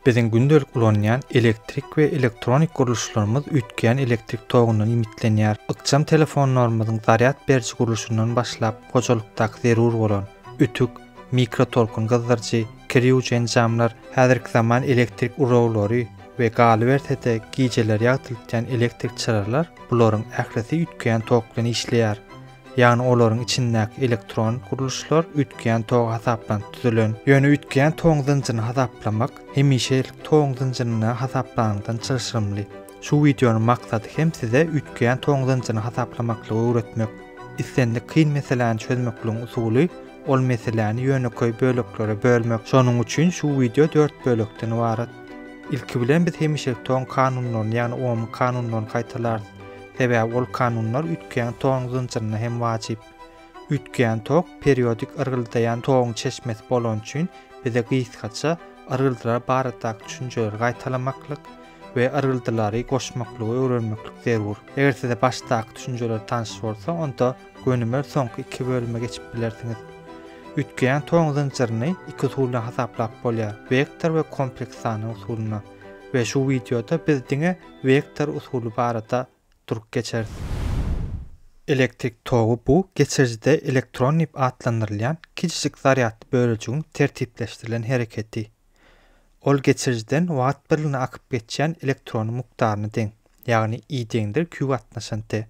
Biziň gündelik ulanýan elektrik we elektronik guruluşlarymyz ütgeýän elektrik togundan imitlenýär. Ykjam telefonlarymyzyň zaryat berýän guruluşundan başlap goçalykdaky zerur bolan ütük, mikrotolkun gyzdyrjy, kiriýüjy enjamlar, häzirki zaman elektrik urawlary we galybertede gijeler ýagtylýan elektrik çyrarlar bularyň ählisi ütgeýän tok bilen işleýär. Ýagny olaryň içindäki elektron guruluşlar ütgeýän tog hasaplan tüzülen. Ýöne ütgeýän tog zynjyryny hasaplamak hemişelik tog zynjyryny hasaplanyňdan çyşyrymly. Şu videonyň maksady hem size ütgeýän tog zynjyryny hasaplamakly öwretmek. Islendi kyn meseleni çözmek bilen usuly ol meseleni ýöneköy böleklere bölmek. Şonuň üçin şu video 4 bölekden ibaret. Ilki bilen biz hemişelik tog kanunlaryny ýagny omy kanunlaryny gaýtalar. Sebäbi ol kanunlar ütgeýän tog zynjyryna hem wajyp. Ütgeýän tok periodik ırgyldaýan togyň çeşmesi bolan üçin bize gysgaça ırgyldylar barada düşünjeleri gaýtalamaklyk we ırgıldylary goşmaklygy öwrenmeklik zerur. Eger size başdaky düşünjeler tanış bolsa, onda gönümer soňky 2 bölüme geçip bilersiňiz. Ütgeýän tog zynjyryny 2 usulla hasaplap bolýar: vektor we kompleks sany usulyna. We şu videoda biz diňe vektor usuly barada durup geçer. Elektrik togu bu geçerjide elektron dip adlandyrylýan kiçik zaryat bölüjüň tertipleşdirilen hereketi. Ol geçerjiden watt birligine akyp geçýän elektron mukdaryna deň, ýagny I deňdir Q atnaşan T.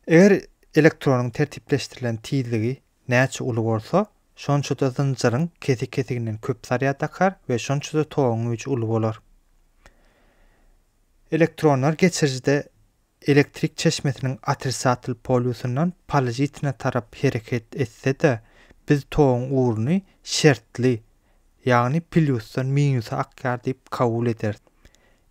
Eger elektronyň tertipleşdirilen tizligi näçe uly bolsa, şonça da zynjyryň kesik-kesiginden köp zaryat akar we şonça da togyň güýji uly bolar. Elektronlar geçerjide elektrik çeşmesinin atrisatyl polüsundan palajitine tarap hereket etse-de biz togyň uğruny şertli, ýagny plusdan minusa akýar diýip kabul eder.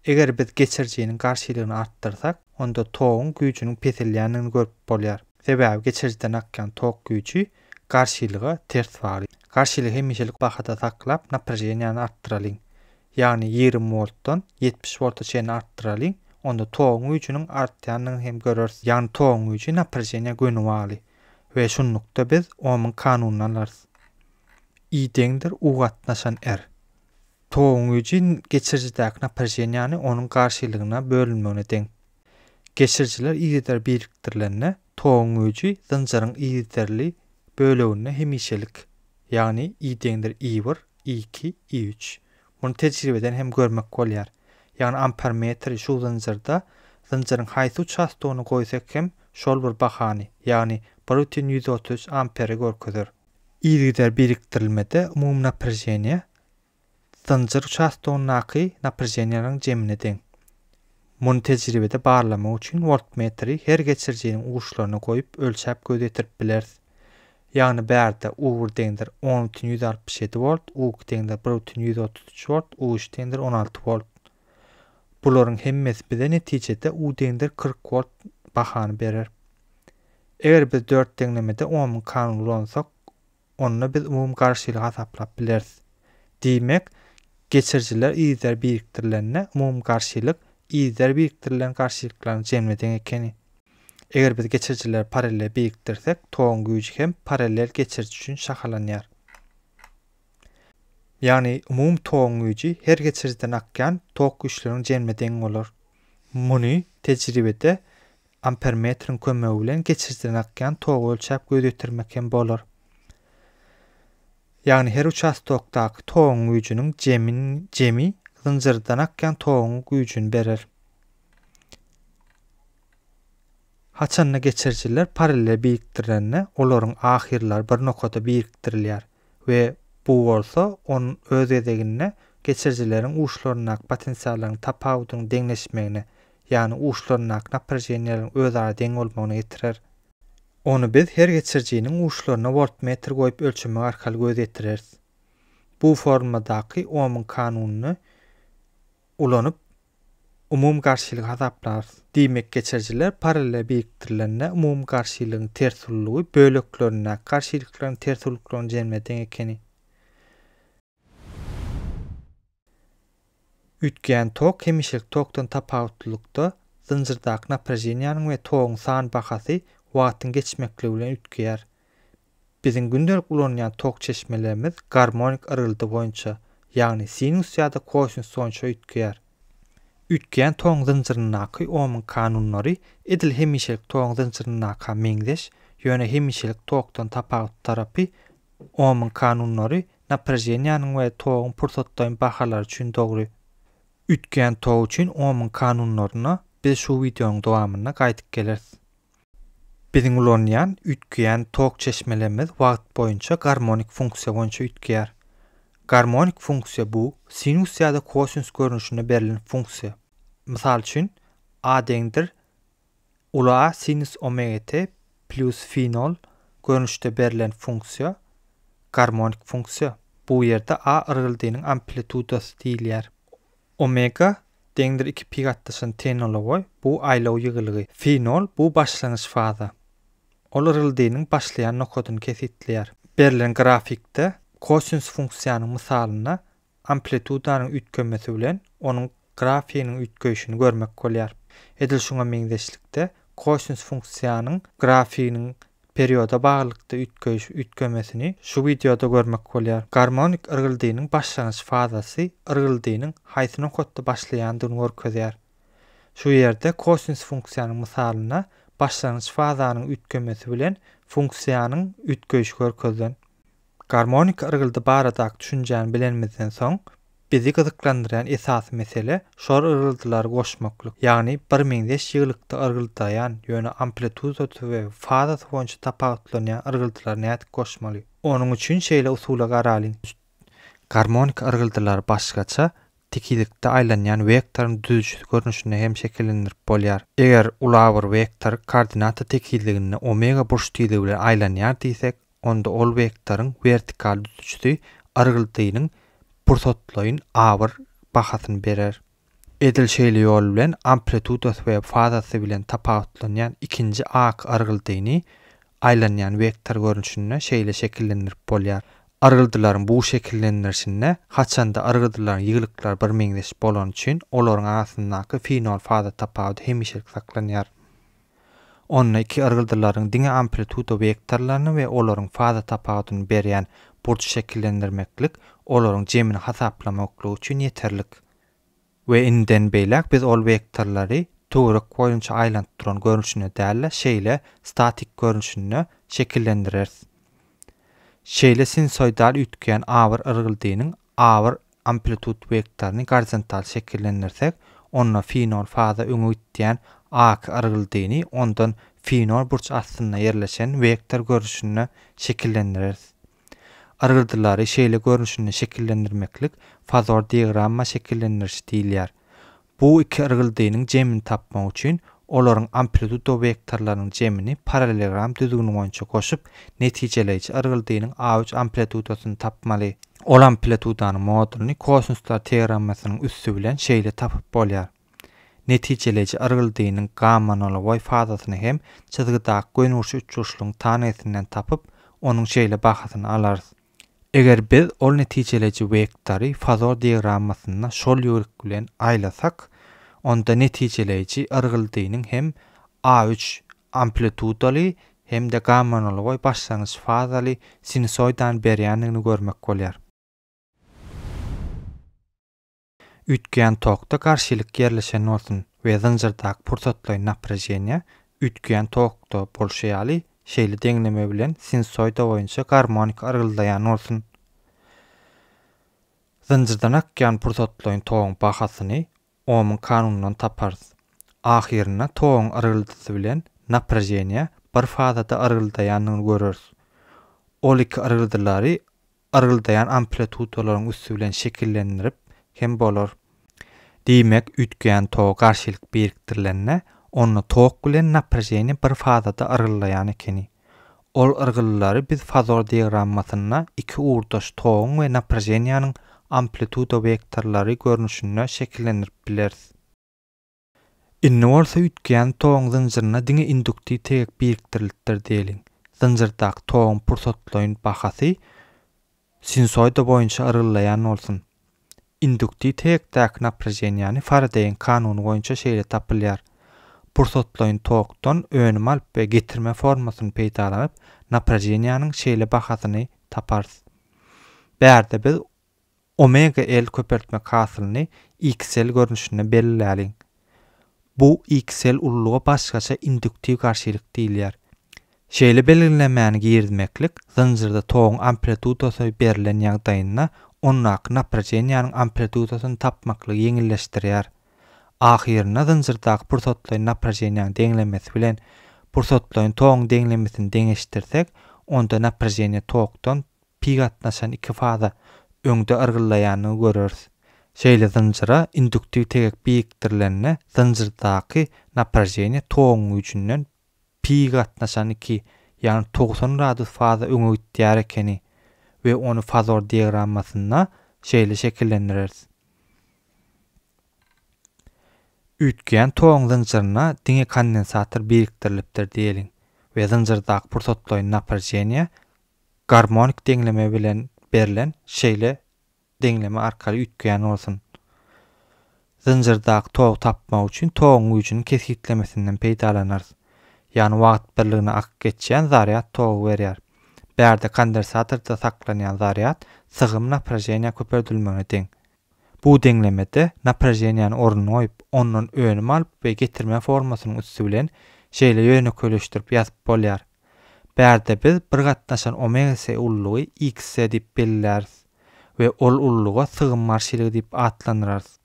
Eger biz geçerjiniň garşylygyny artdyrsak, onda togyň güýjüniň peselýäniňi görüp bolýar. Sebäbi geçerjiden akýan tok güýji garşylyga ters bagly. Garşylygy hemişelik bahada saklap naprejeniýany artdyralyň. Ýagny 20 voltdan 70 volta çenli artdyralyň. Onda togyň güýjüniň artýanyny hem görürsiz. Ýagny togyň güýji naprejeniýa gönüp bagly. We şunlukda biz Ohmyň kanunyny alarys. I deňdir U gatnaşan R. Togyň güýji geçerjidäki naprejeniýany onuň garşylygyna bölünmegine deň. Geçerjiler iýeder birikdirilende togyň güýji zynjyryň iýderli bölegine hemişelik. Ýagny I deňdir I1, I2, I3. Bunu tejribeden hem görmek bolýar. Ýagny ampermetri şu zynjyrda zynjyryň haýsy çastogyny goýsak hem şol bir bahany, ýagny 130 amperi görkezür. Iýder birikdirilmede umum naprejeniýa zynjyr çastogynyňky naprejeniýanyň jemine deň. Bunu tejribede barlamak üçin voltmetri her geçerjiniň uçlaryna goýup ölçäp gözetirip bilersiz. Ýagny bärde U1 deňdir 10.167 volt, U2 deňdir 1.133 volt, U3 deňdir 16 volt. Bularyň hemmesi bize netijede U deňdir 40 volt bahany berer. Eger biz 4 deňlemede Ohmyň kanuny ulansak, onda biz umum garşylygy hasaplap bilersiz. Diýmek, geçerjiler iýder birikdirilende umum garşylyk iýder biriktirilen garşylyklaryň jemine deň ekeni. Eger biz geçerjiler paralel birikdirsek, togyň güýji hem paralel geçerji üçin şahalanýar. Ýagny umum togyň güýji her geçerjiden akýan tok güýçläriniň jemine deň bolar. Muny tejribede ampermetriň kömegi bilen geçerjiden akýan togy ölçäp gözetirmek hem bolar. Ýagny her uçastokdaky togyň güýjüniň jemi zynjyrdan akýan togyň güýjüni berer. Haçanna geçerjiler paralel birikdirilende olaryň ahirler bir noktada birikdirilýär we bu bolsa onun öz edegine geçerjileriň uçlaryna potensiallaryň tapawudyň deňleşmegine, ýagny uçlaryna naprejeniýanyň özara deň bolmagyna getirer. Onu biz her geçerjiniň uçlaryna voltmetr goýup ölçemek arkaly gözetireriz. Bu formadaky Ohmyň kanunyny ulanyp umum garşylygy hasaplarys. Diýmek, geçerjiler paralel birikdirilende umum garşylygyň ters ulygy böleklerine garşylyklaryň ters ulyklaryň jemine deň ekeni. Ütgeýän tok hemişelik tokdan tapawutlykda zynjyrdaky naprejeniýanyň we togyň sany bahasy wagtyň geçmekligi bilen ütgeýär. Biziň gündelik ulanýan tok çeşmelerimiz garmonik ırgyldy boýunça, ýagny sinus ýa-da kosinus soňça üýtgeýär. Üýtgeýän toň zynjyrynaky ohmyň kanunlary edil hemişelik toň zynjyrynaky meňdeş ýöne hemişelik tokdan tapagy tarapy ohmyň kanunlary naprajeniýanyň we togyň pursatdaýyn bahalary üçin dogry. Üýtgeýän tok üçin ohmyň kanunlaryna biz şu videoň dowamyna gaýdyp geleriz. Biziň ulanýan üýtgeýän tok çeşmelerimiz wagt boýunça garmonik funksiýa boýunça üýtgeýär. Garmonik funksiýa bu sinus ýa-da kosinus görnüşinde berilen funksiýa. Mysal üçin a deňdir ula sinus omega t plus phi 0 görnüşde berilen funksiýa garmonik funksiýa. Bu ýerde a ırgyldygynyň amplitudasy diýilýär. Omega deňdir 2 pi gatdaşan t nolagoy bu aýlaw ýygylygy. Phi 0 bu başlangyç faza. Ol ırgyldygynyň başlaýan nokatyny kesitleýär. Berilen grafikde kosinus funksiýanyň mysalyna amplitudanyň üýtgenmesi bilen onuň grafiğinin üýtgeýişini görmek bolýar. Edil şuňa meňdeşlikde kosinus funksiýanyň grafiğinin perioda baglykda üýtgemesini şu videoda görmek bolýar. Garmonik ırgyldygynyň başlangyç fazasy ırgyldygynyň haýsy nokatda başlaýandygyny görkezýär. Şu ýerde kosinus funksiýanyň mysalyna başlangyç fazanyň üýtgemesi bilen funksiýanyň üýtgeýişi görkezden. Garmonik ırgyldy baradaky düşünjäni bilenmizden soň bizi gyzyklandyran esas mesele şol ırgıldylary goşmaklyk. Ýagny bir meňdeş ýyglykda ırgyldaýan ýöne amplitudasy we fazasy boýunça tapawutlanýan ırgıldylary nädip goşmaly. Onuň üçin şeýle usula garalyň. Garmonik ırgıldylar başgaça tekilikde aýlanýan vektoryň düzüjü görnüşinde hem şekillendirip bolýar. Eger ula bir vektor koordinata tekiligine omega burç diýiligi bilen aýlanýar diýsek, onda ol vektoryň vertikal düzüjü ırgyldygynyň pursatlaýyn awr bahasyny berer. Edil şeýle ýol bilen amplitudasy we fazasy bilen tapawutlanýan ikinji ak ırgyldygyny aýlanýan vektor görnüşinde şeýle şekillendirip bolýar. Argyldylaryň bu şekillendirişinde haçanda argyldylaryň ýyglyklar bir meňdeş bolan üçin olaryň arasyndaky final faza tapawuty hemişelik saklanýar. Onna iki argyldylaryň diňe amplituda vektorlaryny we olaryň faza tapawutyny berýän burç şekillendirmeklik olaryň jemini hasaplamaklygy üçin ýeterlik. We inden beýlek biz ol vektorlary töwerek boýunça aýlanyp duran görnüşine däl şeýle statik görnüşine şekillendireriz. Şeýle sinusoidal üýtgeýän awr ırgyldygynyň awr amplitud vektoryny horizontal şekillendirsek, onda phi 0 faza öňe üýtgeýän ak ırgyldygyny ondan phi 0 burç astyna ýerleşen vektor görnüşine şekillendireriz. Argıldylary şeýle görnüşini şekillendirmeklik fazor diagramma şekillendirişi diýilýär. Bu iki argyldygynyň jemini tapmak üçin olaryň amplituda vektorlarynyň jemini paralelogram düzgünü boýunça goşup netijeleýici argyldygynyň A3 amplitudasyny tapmaly. Ol amplitudanyň modulyny kosinuslar teoremasynyň üssü bilen şeýle tapyp bolýar. Netijeleýici argyldygynyň gamma nolagoy fazasyny hem çizgidaky gönürşi üçurşlugyň tanesinden tapyp onuň şeýle bahasyny alarys. Eger biz ol netijeleýici vektory fazor diagrammasyna şol ýörik bilen aýlasak, onda netijeleýici argyldygynyň hem A3 amplitudaly hem de gamma nolagoy başlangyç fazaly sinusoidan berýändigini görmek bolýar. Üýtgeýän tokda garşylyk ýerleşen bolsun we zynjyrdaky pursatlaýyn naprajeniýa üýtgeýän tokda bolşaýaly şeýle deňleme bilen sinusoida boýunça garmonik argyldaýan bolsun. Zynjyrdan akýan pursatlaýyn togyň bahasyny ohmyň kanunundan taparys. Ahirine togyň argyldyjy bilen naprajeniýa bir fazada argyldaýanlygyny göreriz. Ol iki argyldylary argyldaýan amplitudalaryň üssü bilen şekillendirip hem bolar. Diýmek üýtgeýän tok garşylyk birikdirilende onu tok bilen naprajeniýa bir fazada argyldaýan ekeni. Ol argylylary biz fazor diagrammasyna iki uğurdaş togyň we naprajeniýanyň amplituda vektorlary görnüşine şekillendirip bileriz. Inne bolsa üýtgeýän togyň zynjyryna diňe induktiv tek birikdirilipdir diýelim. Zynjyrdaky togyň pursatlaýyn bahasy sinusoida boýunça argyldaýan bolsun. Induktiv tekdäki naprajeniýany Faraday'ın kanuny boýunça şeýle tapylýar. Pursatlaýyn tokdan önüm alyp we getirme formasyny peýdalanyp naprajeniýanyň şeýle bahasyny taparys. Bärde biz omega L köpertme kasylyny XL görnüşine belliläliň. Bu XL ulluga başgaça induktiv garşylyk diýilýär. Şeýle belgilenmäni girdimeklik zynjyrda toğun amplitudasy berilen ýagdaýynda onnaky naprajeniýanyň amplitudasyny tapmakly ýeňilleşdirýär. Ahirine zynjyrdaky pursatlaýan naprajeniýanyň deňlemesi bilen pursatlaýan toğun deňlemesini deňeşdirsek, onda naprajeniýa togdan pi gatnaşan iki faza öňde yrgyllaýanyny görürüz. Şeýle zynjyra induktiv tegek biýikdirlenine zynjyrdaky naprajeniýa toğun güýjünden pi gatnaşan iki, ýani 90 gradus faza öňe gitýär ekeni we onu fazor diagrammasyna şeýle şekillendiririz. Ütgen toğun zynjyryna diňe kondensator birikdirilipdir diýeliň we zynjyrdaky pursatlaýan naprajeniýa garmonik deňleme bilen berilen şeýle deňleme arkaly ütgen bolsun. Zynjyrdaky toğu tapmak üçin toğun güýjüniň kesgitlemesinden peýdalanarys. Ýani wagt birligine akyp geçýän zaryat toğu berýär. Bärde kondensatorda saklanýan zaryat sygym naprajeniýa köperdilmegine deň. Bu deňlemede naprajeniýany orunyna goýup, ondan önüm alyp we getirme formasynyň üstü bilen şeýle ýönekleşdirip ýazyp bolýar. Bärde biz bir gatnaşan omega S ullugy X diýip belläris we ol ulluga sygym marşylygy diýip atlanyrys.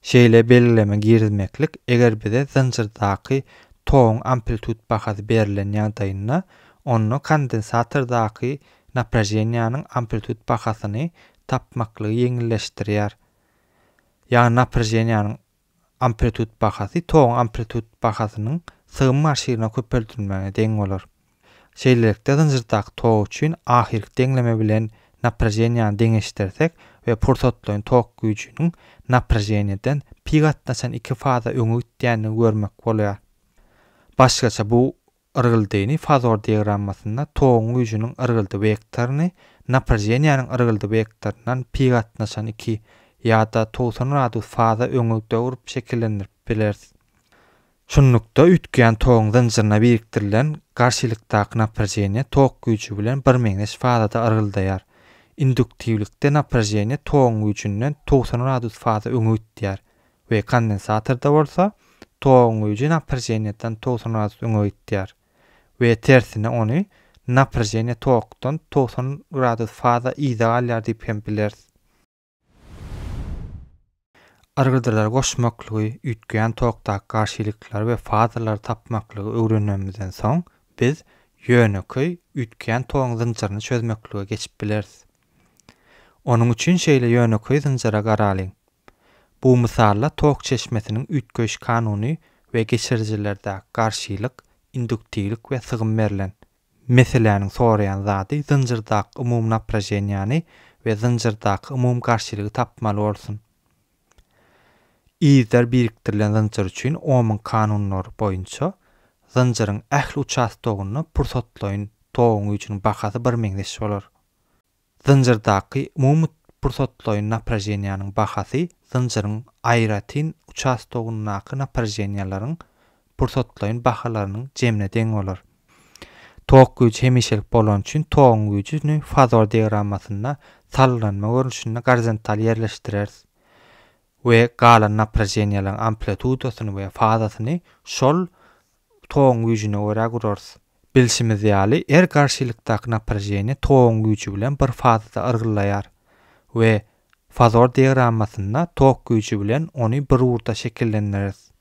Şeýle belgileme girdimeklik eger bize zynjyrdaky toğun amplitud bahasy berilen ýagdaýynda onu kondensatordaky naprajeniýanyň amplitud bahasyny tapmakly ýeňilleşdirýär. Ýani naprajeniýanyň amplitud bahasy toğun amplitud bahasynyň sygym marşylygyna köperdilmegine deň bolar. Şeýlelikde zynjyrdaky toğ üçin ahirki deňleme bilen naprajeniýany deňeşdirsek we pursatlaýan toğ güýjüniň naprajeniýadan pi gatnaşan iki faza öňe gitýänini görmek bolýar. Başgaça bu yrgyldygyny fazor diagrammasyna toğun güýjüniň yrgyldy vektoryny naprajeniýanyň yrgyldy vektorundan pi gatnaşan iki ýa-da 90 gradus faza öňe döwürip şekillendirip bilersiz. Şunlukda ütgen toğun zynjyryna birikdirilen garşylykdaky naprajeniýa toğ güýjü bilen bir meňzeş fazada yrgyldaýar. Induktivlikde naprajeniýa toğun güýjünden 90 gradus faza öňe gitýär we kondensatorda bolsa toğun güýjü naprajeniýadan 90 gradus öňe gitýär we tersine onu naprajeniýa toğdan 90 gradus faza ýyda alýar diýip hem bilersiz. Argydylar goşmaklygy, ütgen toğdaky garşylyklar we fazalar tapmaklygy öwrenmemizden soň biz ýöneköy ütgen toğun zynjyryny çözmeklige geçip bilersiz. Onuň üçin şeýle ýöneköy zynjyra garalyň. Bu mysalla toğ çeşmesiniň ütgeş kanuny we geçirjilerdäki garşylyk, induktivlik we sygym berilen. Meseleniň soraýan zady zynjyrdaky umum naprajeniýany we zynjyrdaky umum garşylygy tapmaly bolsun. İzler birikdirilen zynjyr üçin Ohmyň kanunlary boýunça zynjyryň ähli uçastogyny pursatlaýan toğun güýjüniň bahasy bir meňzeş bolar. Zynjyrdaky umum pursatlaýan naprajeniýanyň bahasy zynjyryň aýratin uçastogynyňky naprajeniýalaryň pursatlaýan bahalarynyň jemine deň bolar. Toğ güýji hemişelik bolan üçin toğun güýjüni fazor diagrammasyna sallanma görnüşinde horizontal ýerleşdireriz. We galan naprajeniýalaryň amplitudasyny we fazasyny şol toğun güýjüne görä gurarys. Bilşimiz ýaly her garşylykdaky naprajeniýa toğun güýjü bilen bir fazada yrgyllaýar we fazor diagrammasyna toğ güýjü bilen onu bir urda şekillendiririz.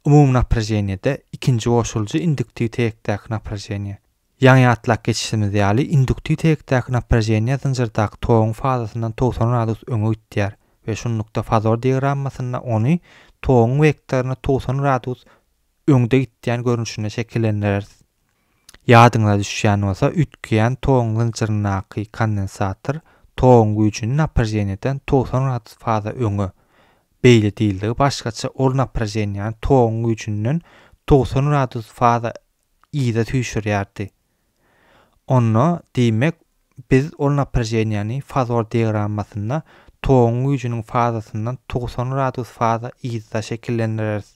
Umum naprajeniýede ikinji goşuljy induktiv tegekdäki naprajeniýa. Ýa-ni atlak geçişimiz ýaly induktiv tegekdäki naprajeniýa zynjyrdaky toğun fazasyndan 90 gradus öňe gitýär we şunlukda fazor diagrammasyna onu toğun vektoruny 90 gradus öňde gitýän görnüşine şekillendiririz. Ýadyňa düşýän bolsa ütgen toğun zynjyrynaky kondensator toğun güýjüni naprajeniýadan 90 gradus faza öňe beýle diýildi. Başgaça ol naprajeniýany toğun güýjünden 90 gradus faza ýyda tüýşürýärdi. Onu diýmek biz ol naprajeniýany fazor diagrammasyna toğun güýjüniň fazasyndan 90 gradus faza ýyda şekillendiririz.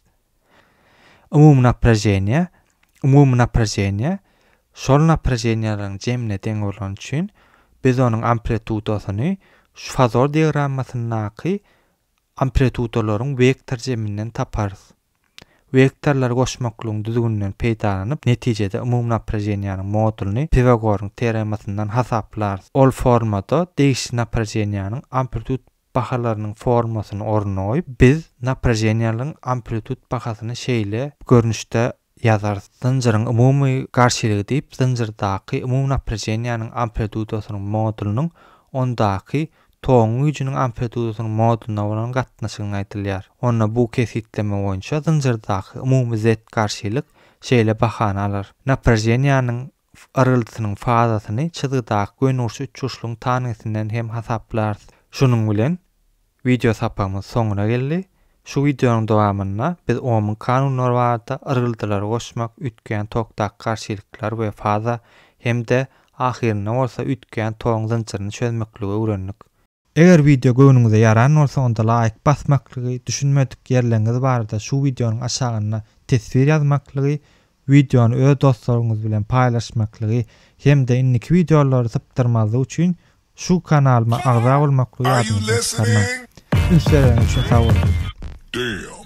Umum naprajeniýa şol naprajeniýalaryň jemine deň bolan üçin biz onuň amplitudasyny fazor diagrammasynyňky amplitudalaryň vektor jemininden taparys. Vektorlar goşmaklygyň düzgünden peýdalanyp, netijede umum naprajeniýanyň modulny Pifagoryň teoremasyndan hasaplarys. Ol formada degişli naprajeniýanyň amplitud bahalarynyň formasyny ornuna goýup, biz naprajeniýanyň amplitud bahasyny şeýle görnüşde ýazarys. Zynjyryň umumy garşylygy diýip, zynjyrdaky umum naprajeniýanyň amplitudasynyň modulunyň ondaky toň güýjüniň amplitudasynyň moduluna bolan gatnaşygyny aýdylýar. Onda bu kesitleme boýunça zynjyrdaky umumy zet garşylyk şeýle bahany alar. Naprajeniýanyň araldysynyň fazasyny çyzgydaky gönüşi uçuşlugyň tanesinden hem hasaplarys. Şunuň bilen video sapamyz soňuna geldi. Şu videonun dowamynda biz Ohmyň kanunlary barada araldylary goşmak, ütgen, tokdak garşylyklar we faza hemde ahirine bolsa ütgen toň zynjyryny çözmekligi öwrendik. Eger video göwnüňize yaran bolsa onda like basmaklygy, düşünmedik ýerleriňiz barda şu videonyň aşagyna tesbir ýazmaklygy, videony öz dostlaryňyz bilen paýlaşmaklygy hemde inniki videolary sypdyrmagy üçin şu kanalyma agza bolmaklygy ýadyňyzda tutmaň. Üçin sag bolun.